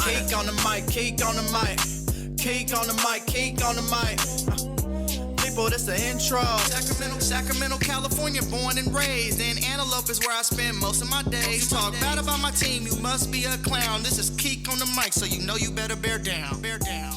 Keek on the mic, Keek on the mic. Keek on the mic, Keek on the mic. People, this the intro. Sacramento, California, born and raised. And Antelope is where I spend most of my days. Talk bad about my team, you must be a clown. This is Keek on the mic, so you know you better bear down. Bear down.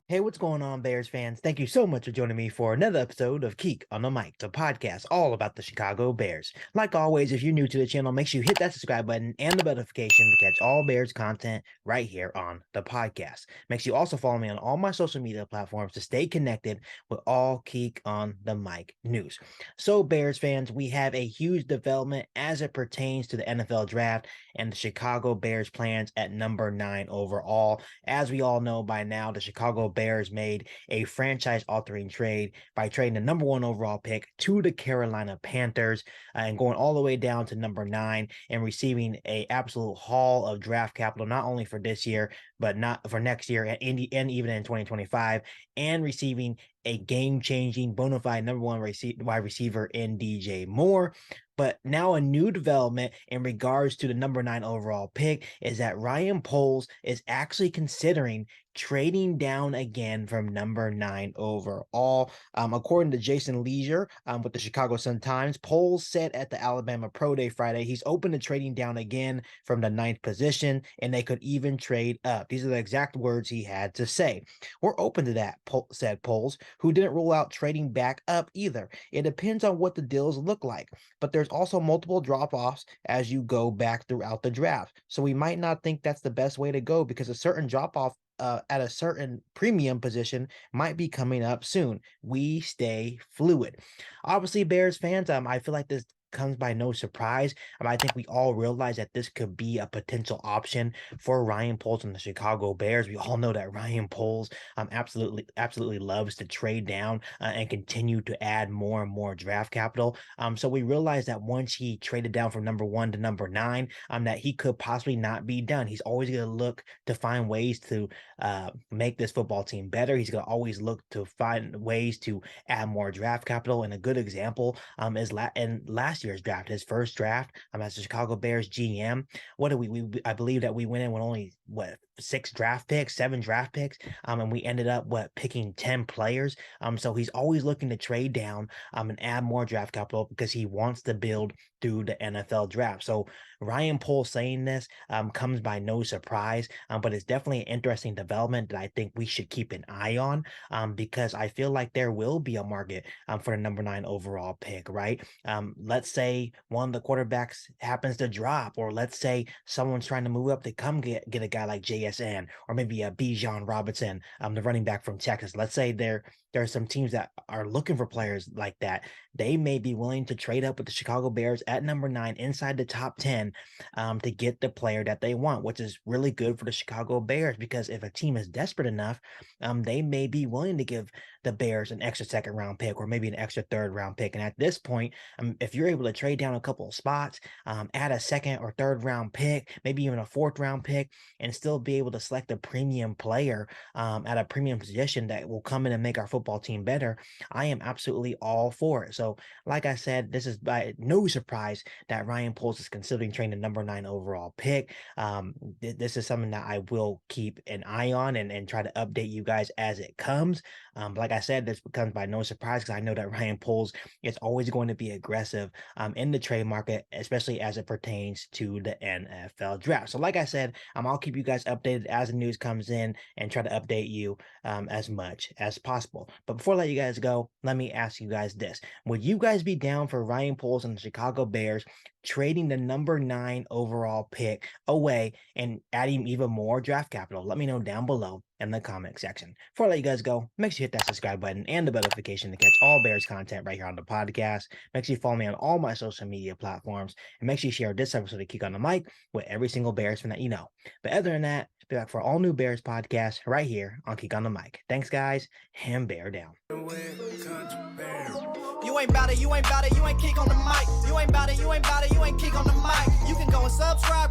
Hey, what's going on, Bears fans? Thank you so much for joining me for another episode of Keek on the Mic, the podcast all about the Chicago Bears. Like always, if you're new to the channel, make sure you hit that subscribe button and the notification to catch all Bears content right here on the podcast. Make sure you also follow me on all my social media platforms to stay connected with all Keek on the Mic news. So, Bears fans, we have a huge development as it pertains to the NFL draft and the Chicago Bears plans at number 9 overall. As we all know by now, the Chicago Bears made a franchise-altering trade by trading the number 1 overall pick to the Carolina Panthers and going all the way down to number 9 and receiving an absolute haul of draft capital, not only for this year, but not for next year and even in 2025, and receiving a game-changing, bona fide number 1 wide receiver in DJ Moore. But now a new development in regards to the number 9 overall pick is that Ryan Poles is actually considering trading down again from number 9 overall. According to Jason Leisure with the Chicago Sun-Times, Poles said at the Alabama Pro Day Friday he's open to trading down again from the 9th position, and they could even trade up. These are the exact words he had to say. We're open to that, said Poles, who didn't rule out trading back up either. It depends on what the deals look like, but there's also multiple drop-offs as you go back throughout the draft. So we might not think that's the best way to go because a certain drop-off at a certain premium position might be coming up soon. We stay fluid. Obviously, Bears fans, I feel like this comes by no surprise. I think we all realize that this could be a potential option for Ryan Poles and the Chicago Bears. We all know that Ryan Poles absolutely loves to trade down and continue to add more and more draft capital. So we realize that once he traded down from number 1 to number 9, that he could possibly not be done. He's always going to look to find ways to make this football team better. He's going to always look to find ways to add more draft capital. And a good example is last year's draft, his first draft as the Chicago Bears GM. What did I believe that we went in with only 7 draft picks, and we ended up picking 10 players. So he's always looking to trade down and add more draft capital because he wants to build through the NFL draft. So Ryan Poles saying this comes by no surprise, but it's definitely an interesting development that I think we should keep an eye on because I feel like there will be a market for the number 9 overall pick, right? Let's say one of the quarterbacks happens to drop, or let's say someone's trying to move up to come get a guy like JSN, or maybe a Bijan Robinson, the running back from Texas. Let's say there are some teams that are looking for players like that. They may be willing to trade up with the Chicago Bears at number 9 inside the top 10 to get the player that they want, which is really good for the Chicago Bears because if a team is desperate enough, they may be willing to give the Bears an extra 2nd round pick or maybe an extra 3rd round pick. And at this point, if you're able to trade down a couple of spots, add a 2nd or 3rd round pick, maybe even a 4th round pick, and still be able to select a premium player at a premium position that will come in and make our football team better, I am absolutely all for it. So like I said, this is by no surprise that Ryan Poles is considering trading the number 9 overall pick. This is something that I will keep an eye on and try to update you guys as it comes. Like I said, this becomes by no surprise because I know that Ryan Poles is always going to be aggressive in the trade market, especially as it pertains to the NFL draft. So like I said, I'll keep you guys updated as the news comes in and try to update you as much as possible. But before I let you guys go, let me ask you guys this. Would you guys be down for Ryan Poles and the Chicago Bears trading the number 9 overall pick away and adding even more draft capital? Let me know down below in the comment section. Before I let you guys go, make sure you hit that subscribe button and the notification to catch all Bears content right here on the podcast. Make sure you follow me on all my social media platforms, and make sure you share this episode of Keek on the Mic with every single Bears fan that you know. But other than that, be back for all new Bears podcasts right here on Keek on the Mic. Thanks, guys, and bear down. You ain't bout it, you ain't bout it, you ain't Keek on the mic. You ain't bout it, you ain't bout it, you ain't Keek on the mic. You can go and subscribe